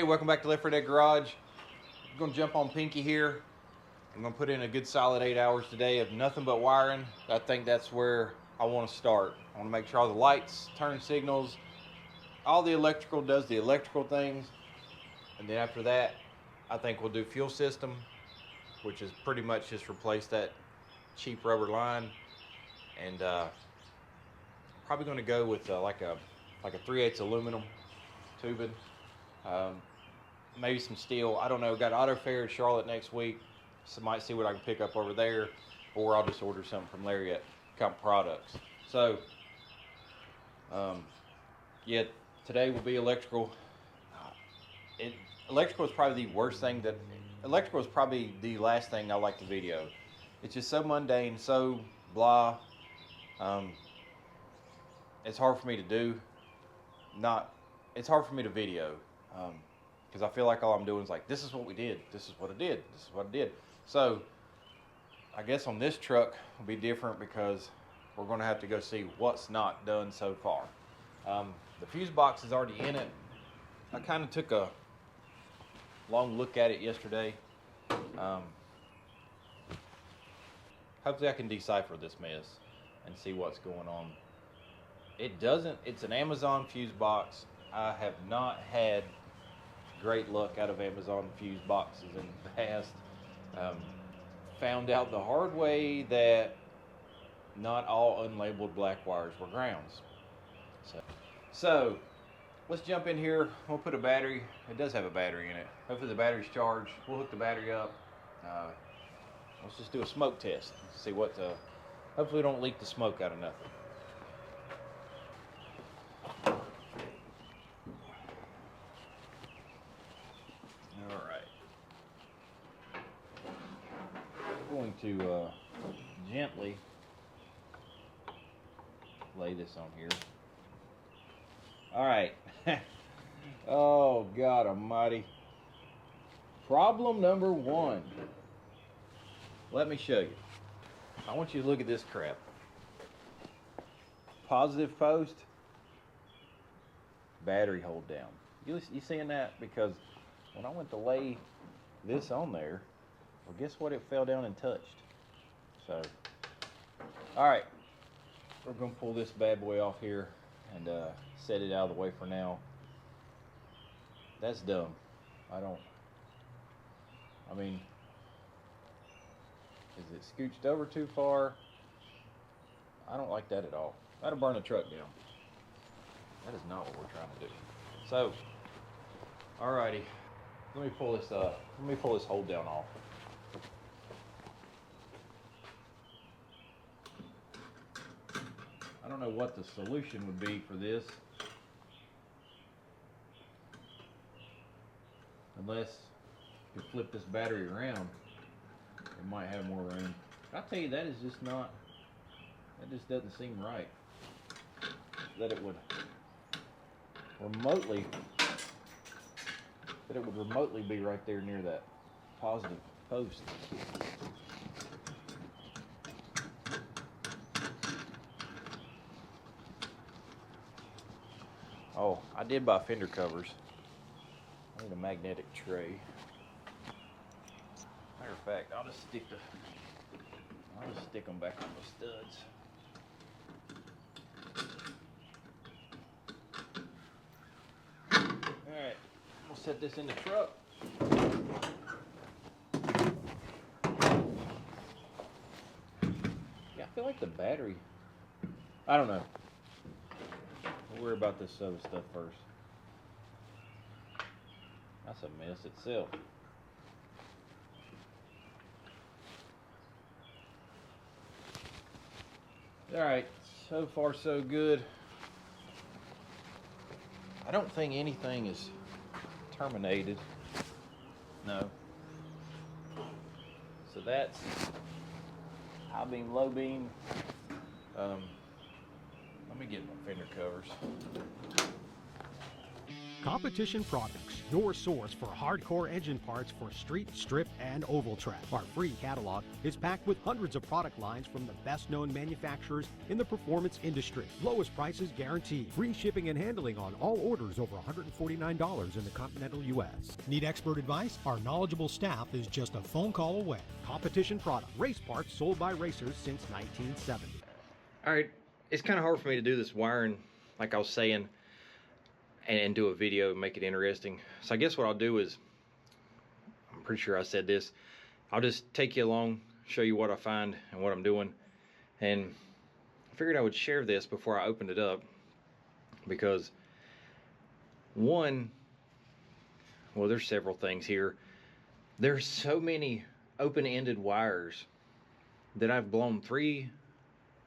welcome back to Left 4 Dead Garage. I'm going to jump on Pinky here. I'm going to put in a good solid 8 hours today of nothing but wiring. I think that's where I want to start. I want to make sure all the lights, turn signals, all the electrical does the electrical things. And then after that, I think we'll do fuel system, which is pretty much just replace that cheap rubber line. And probably going to go with like a 3/8 aluminum tubing. Maybe some steel. I don't know. Got auto fair at Charlotte next week, so might see what I can pick up over there, or I'll just order something from Lariat Products. So, yeah, today will be electrical. Electrical is probably the worst thing that. Electrical is probably the last thing I like to video. It's just so mundane, so blah. It's hard for me to do. It's hard for me to video. Because I feel like all I'm doing is like, this is what we did, this is what I did, this is what I did. So, I guess on this truck will be different because we're going to have to go see what's not done so far. The fuse box is already in it. I kind of took a long look at it yesterday. Hopefully I can decipher this mess and see what's going on. It's an Amazon fuse box. I have not had great luck out of Amazon fuse boxes in the past. Found out the hard way that not all unlabeled black wires were grounds. So let's jump in here. We'll put a battery. It does have a battery in it. Hopefully the battery's charged. We'll hook the battery up. Let's just do a smoke test. See what. Hopefully we don't leak the smoke out of nothing. Going to gently lay this on here. All right. Oh, God almighty. Problem number one. Let me show you. I want you to look at this crap. Positive post, battery hold down. You seeing that? Because when I went to lay this on there, well, guess what? It fell down and touched. So, all right, we're gonna pull this bad boy off here and set it out of the way for now. That's dumb. I mean, is it scooched over too far? I don't like that at all. That'll burn the truck down. That is not what we're trying to do. So, alrighty, let me pull this hold down off. I don't know what the solution would be for this, unless you flip this battery around, it might have more room. I'll tell you, that just doesn't seem right, that it would remotely be right there near that positive post. Oh, I did buy fender covers. I need a magnetic tray. Matter of fact, I'll just stick them back on the studs. All right, we'll set this in the truck. Yeah, I feel like the battery. I don't know. We'll worry about this other stuff first. That's a mess itself. Alright, so far so good. I don't think anything is terminated. No. So that's high beam, low beam. Let me get my fender covers. Competition Products, your source for hardcore engine parts for street, strip, and oval track. Our free catalog is packed with hundreds of product lines from the best-known manufacturers in the performance industry. Lowest prices guaranteed. Free shipping and handling on all orders over $149 in the continental U.S. Need expert advice? Our knowledgeable staff is just a phone call away. Competition Product, race parts sold by racers since 1970. All right, it's kind of hard for me to do this wiring, like I was saying, and do a video and make it interesting. So I guess what I'll do is, I'm pretty sure I said this, I'll just take you along, show you what I find and what I'm doing. And I figured I would share this before I opened it up, because one, well, there's several things here. There's so many open-ended wires that I've blown 3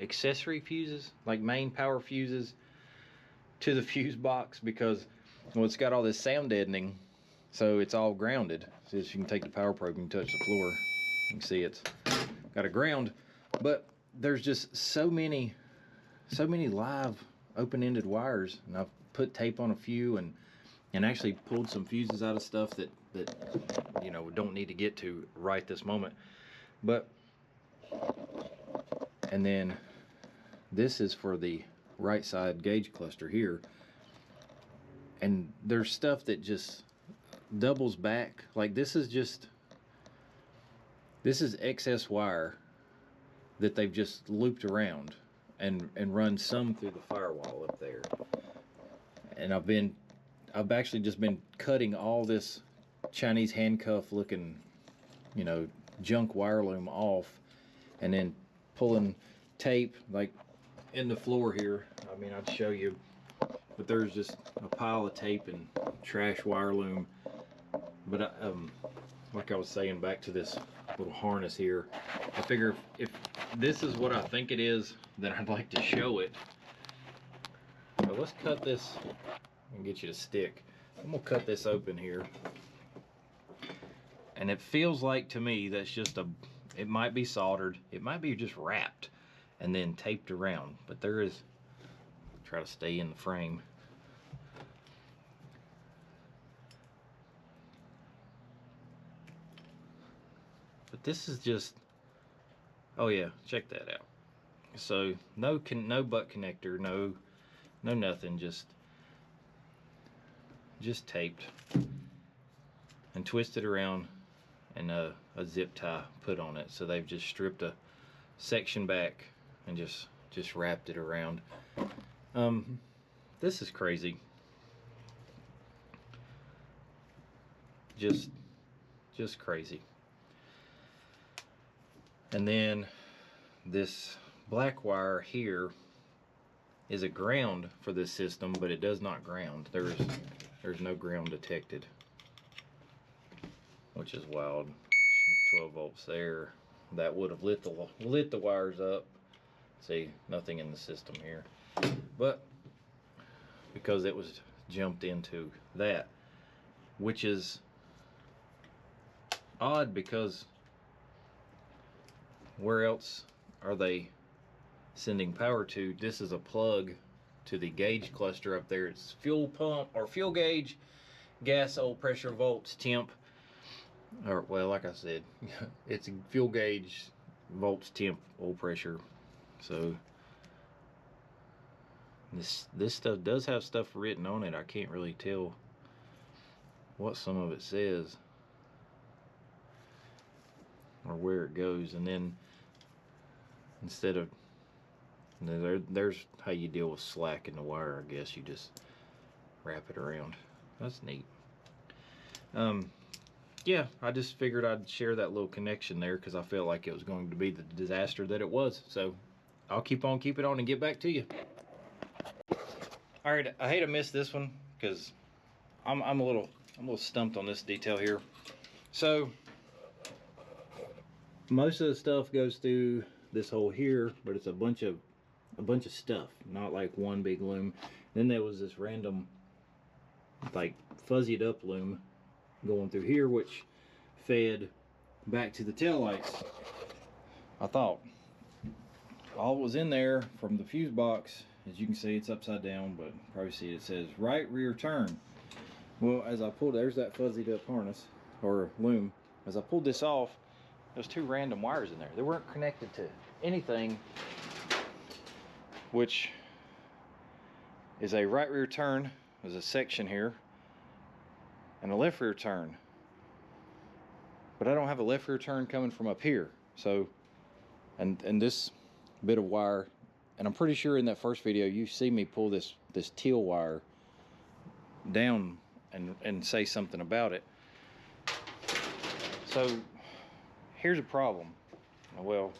accessory fuses, like main power fuses, to the fuse box, because, well, it's got all this sound deadening, so it's all grounded. So as you can take the power probe and touch the floor, you can see it's got a ground. But there's just so many live open-ended wires, and I've put tape on a few and actually pulled some fuses out of stuff that you know, don't need to get to right this moment. But and then this is for the right side gauge cluster here, and there's stuff that just doubles back. Like this is excess wire that they've just looped around and run some through the firewall up there. And I've actually just been cutting all this Chinese handcuff looking, you know, junk wire loom off, and then pulling tape like in the floor here. I mean, I'd show you, but there's just a pile of tape and trash wire loom. But like I was saying, back to this little harness here, I figure if this is what I think it is, then I'd like to show it. So let's cut this and get you to stick. I'm gonna cut this open here, and it feels like to me that's just it might be soldered, it might be just wrapped and then taped around, but there is, try to stay in the frame. But this is just, oh yeah, check that out. So no butt connector, no nothing, just taped and twisted around, and a zip tie put on it. So they've just stripped a section back and just wrapped it around. This is crazy. Just crazy. And then this black wire here is a ground for this system, but it does not ground. There's no ground detected, which is wild. 12 volts there. That would have lit the wires up. See, nothing in the system here, but because it was jumped into that, which is odd, because where else are they sending power to? This is a plug to the gauge cluster up there. It's fuel pump or fuel gauge, gas, oil pressure, volts, temp, or, well, like I said, it's a fuel gauge, volts, temp, oil pressure. So this stuff does have stuff written on it. I can't really tell what some of it says or where it goes. And then instead of, there's how you deal with slack in the wire, I guess. You just wrap it around. That's neat. Yeah, I just figured I'd share that little connection there, because I felt like it was going to be the disaster that it was. So I'll keep on keeping on and get back to you. All right, I hate to miss this one, because I'm a little stumped on this detail here. So most of the stuff goes through this hole here, but it's a bunch of stuff, not like one big loom. Then there was this random, like, fuzzied up loom going through here, which fed back to the taillights. I thought all was in there from the fuse box. As you can see, it's upside down, but probably see it says right rear turn. Well, as I pulled, there's that fuzzied up harness or loom. As I pulled this off, there's two random wires in there. They weren't connected to anything, which is a right rear turn. There's a section here and a left rear turn. But I don't have a left rear turn coming from up here. So, and this bit of wire, and I'm pretty sure in that first video you see me pull this teal wire down and say something about it. So here's a problem. Well,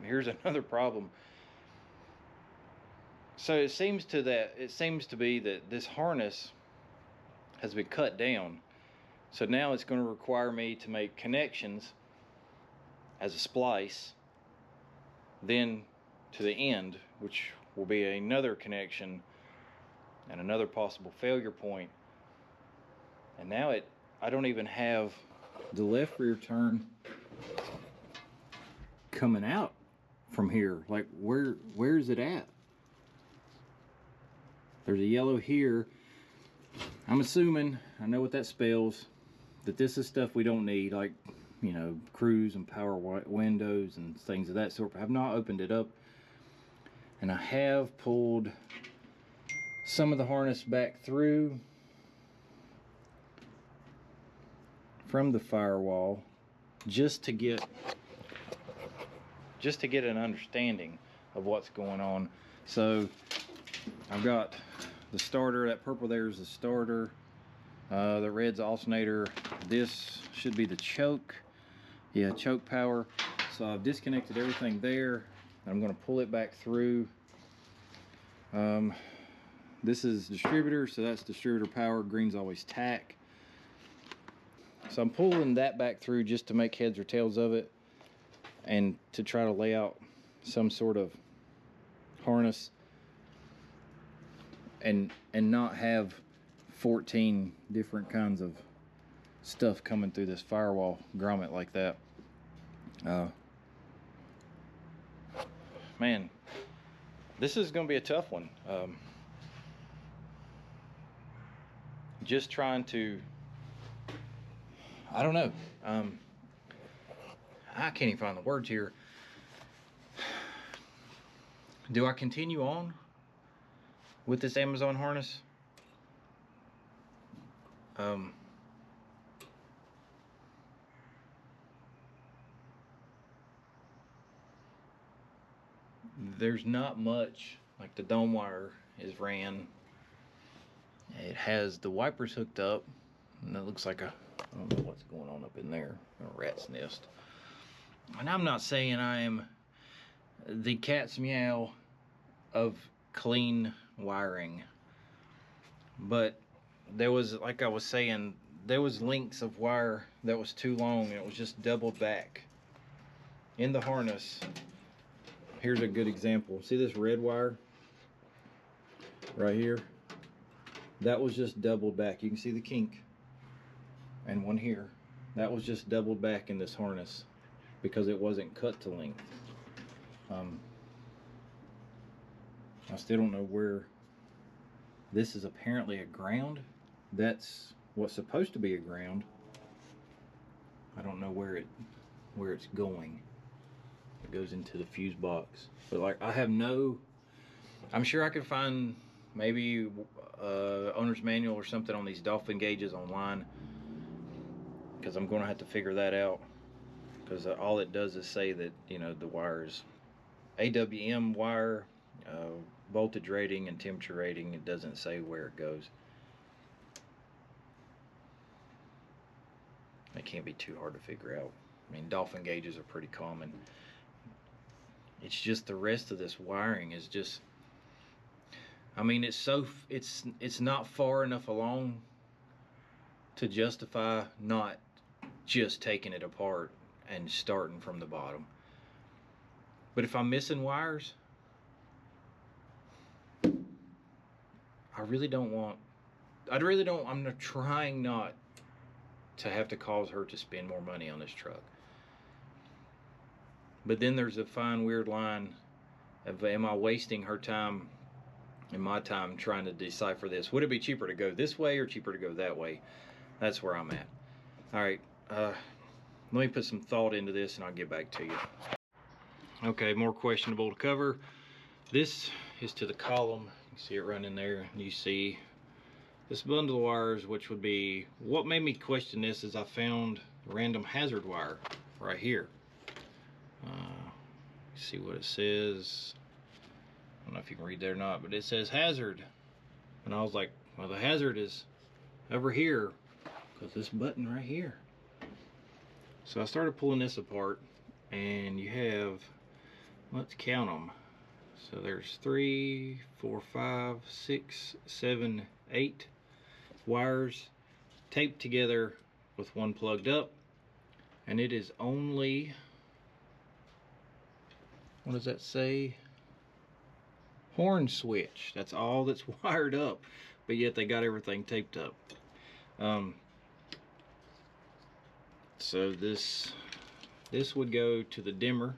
here's another problem. So it seems to be that this harness has been cut down. So now it's going to require me to make connections as a splice, then to the end, which will be another connection and another possible failure point. And now I don't even have the left rear turn coming out from here. Like, where is it at? There's a yellow here. I'm assuming, I know what that spells, that this is stuff we don't need, like, you know, cruise and power windows and things of that sort. I have not opened it up, and I have pulled some of the harness back through from the firewall just to get an understanding of what's going on. So I've got the starter. That purple there is the starter. The red's alternator. This should be the choke. Yeah, choke power. So I've disconnected everything there. I'm going to pull it back through. This is distributor, so that's distributor power. Green's always tack. So I'm pulling that back through just to make heads or tails of it, and to try to lay out some sort of harness and not have 14 different kinds of stuff coming through this firewall grommet like that. Man, this is going to be a tough one. Just trying to, I don't know. I can't even find the words here. Do I continue on with this Amazon harness? There's not much. Like, the dome wire is ran. It has the wipers hooked up, and it looks like I don't know what's going on up in there. A rat's nest. And I'm not saying I am the cat's meow of clean wiring, but there was, like I was saying, there was lengths of wire that was too long, and it was just doubled back in the harness. Here's a good example. See this red wire right here? That was just doubled back. You can see the kink, and one here. That was just doubled back in this harness because it wasn't cut to length. I still don't know where. This is apparently a ground. That's what's supposed to be a ground. I don't know where it's going. It goes into the fuse box, but like, I have no. I'm sure I could find maybe owner's manual or something on these Dolphin gauges online, because I'm going to have to figure that out, because all it does is say that, you know, the wires, AWM wire, voltage rating and temperature rating. It doesn't say where it goes. It can't be too hard to figure out. I mean, Dolphin gauges are pretty common. It's just the rest of this wiring is just, I mean, it's not far enough along to justify not just taking it apart and starting from the bottom. But if I'm missing wires, I'm trying not to have to cause her to spend more money on this truck. But then there's a fine, weird line of, am I wasting her time in my time trying to decipher this. Would it be cheaper to go this way or cheaper to go that way? That's where I'm at. All right, let me put some thought into this and I'll get back to you. Okay, more questionable to cover. This is to the column. You can see it running there. You see this bundle of wires, which would be, what made me question this is I found a random hazard wire right here. See what it says. I don't know if you can read there or not, but it says hazard. And I was like, well, the hazard is over here because this button right here. So I started pulling this apart, and you have, let's count them. So there's 3, 4, 5, 6, 7, 8 wires taped together with one plugged up, and it is only, what does that say? Horn switch. That's all that's wired up, but yet they got everything taped up. So this would go to the dimmer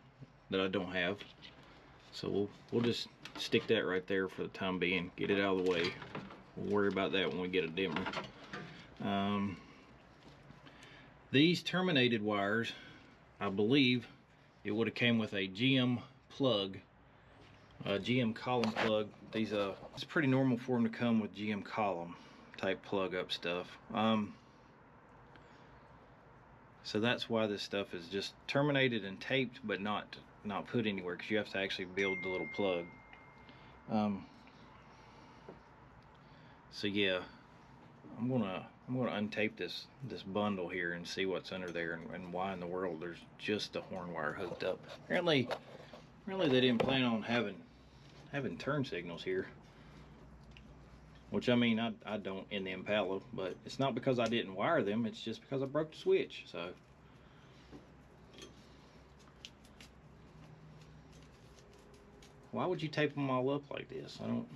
that I don't have. So we'll just stick that right there for the time being. Get it out of the way. We'll worry about that when we get a dimmer. These terminated wires, I believe it would have came with a GM plug, a GM column plug. These it's pretty normal for them to come with GM column type plug up stuff. So that's why this stuff is just terminated and taped, but not put anywhere, because you have to actually build the little plug. So yeah, I'm gonna untape this bundle here and see what's under there, and why in the world there's just a horn wire hooked up. Apparently they didn't plan on having turn signals here, which, I mean, I don't in the Impala, but it's not because I didn't wire them, it's just because I broke the switch. So why would you tape them all up like this? I don't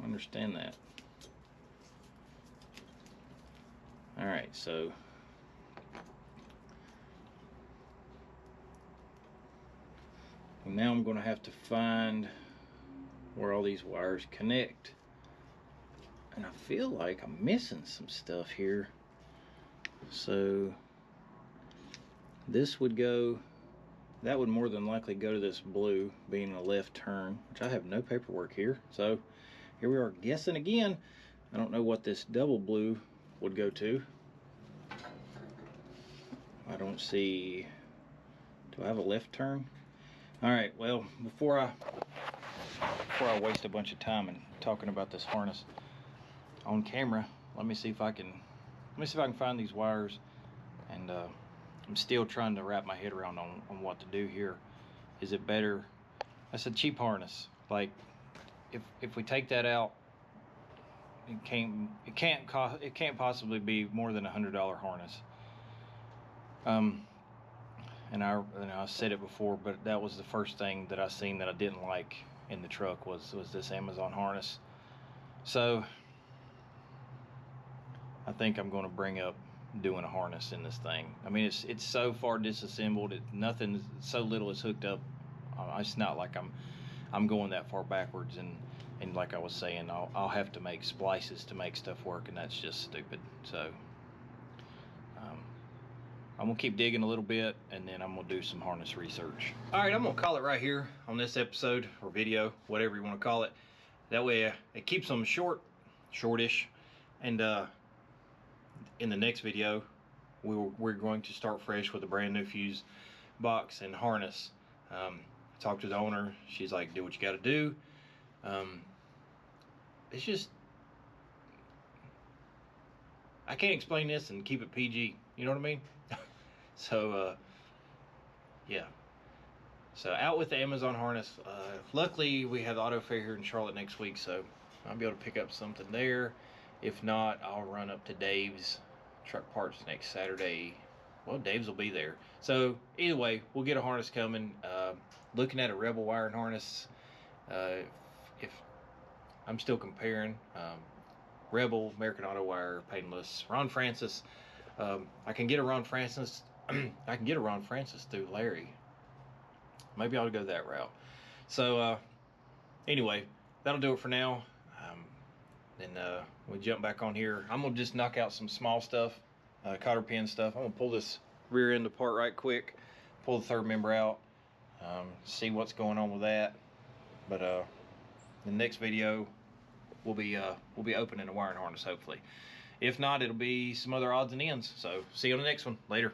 understand that. All right, so now I'm going to have to find where all these wires connect, and I feel like I'm missing some stuff here. So this would go, that would more than likely go to this blue, being a left turn, which I have no paperwork here. So here we are guessing again. I don't know what this double blue would go to. I don't see, do I have a left turn? All right, well, before I waste a bunch of time in talking about this harness on camera, let me see if I can find these wires. And I'm still trying to wrap my head around on what to do here. Is it better? That's a cheap harness. Like, if we take that out, it can't possibly be more than $100 harness. And I said it before, but that was the first thing that I seen that I didn't like in the truck was this Amazon harness. So I think I'm going to bring up doing a harness in this thing. I mean, it's so far disassembled. Nothing, so little is hooked up. It's not like I'm going that far backwards, and like I was saying, I'll have to make splices to make stuff work, and that's just stupid. So I'm gonna keep digging a little bit, and then I'm gonna do some harness research. All right, I'm gonna call it right here on this episode or video, whatever you want to call it. That way it keeps them shortish, and in the next video we're going to start fresh with a brand new fuse box and harness. I talked to the owner. She's like, do what you got to do. It's just, I can't explain this and keep it PG, you know what I mean? So yeah, so out with the Amazon harness. Luckily we have the auto fair here in Charlotte next week, so I'll be able to pick up something there. If not, I'll run up to Dave's Truck Parts next Saturday. Well, Dave's will be there. So either way, we'll get a harness coming. Looking at a Rebel wiring harness. If I'm still comparing Rebel, American Auto Wire, Painless, Ron Francis. I can get a Ron Francis. I can get a Ron Francis through Larry. Maybe I'll go that route. So anyway, that'll do it for now. Then we jump back on here. I'm gonna just knock out some small stuff, cotter pin stuff. I'm gonna pull this rear end apart right quick, pull the third member out, see what's going on with that. But the next video we'll be opening the wiring harness hopefully. If not, it'll be some other odds and ends. So see you on the next one. Later.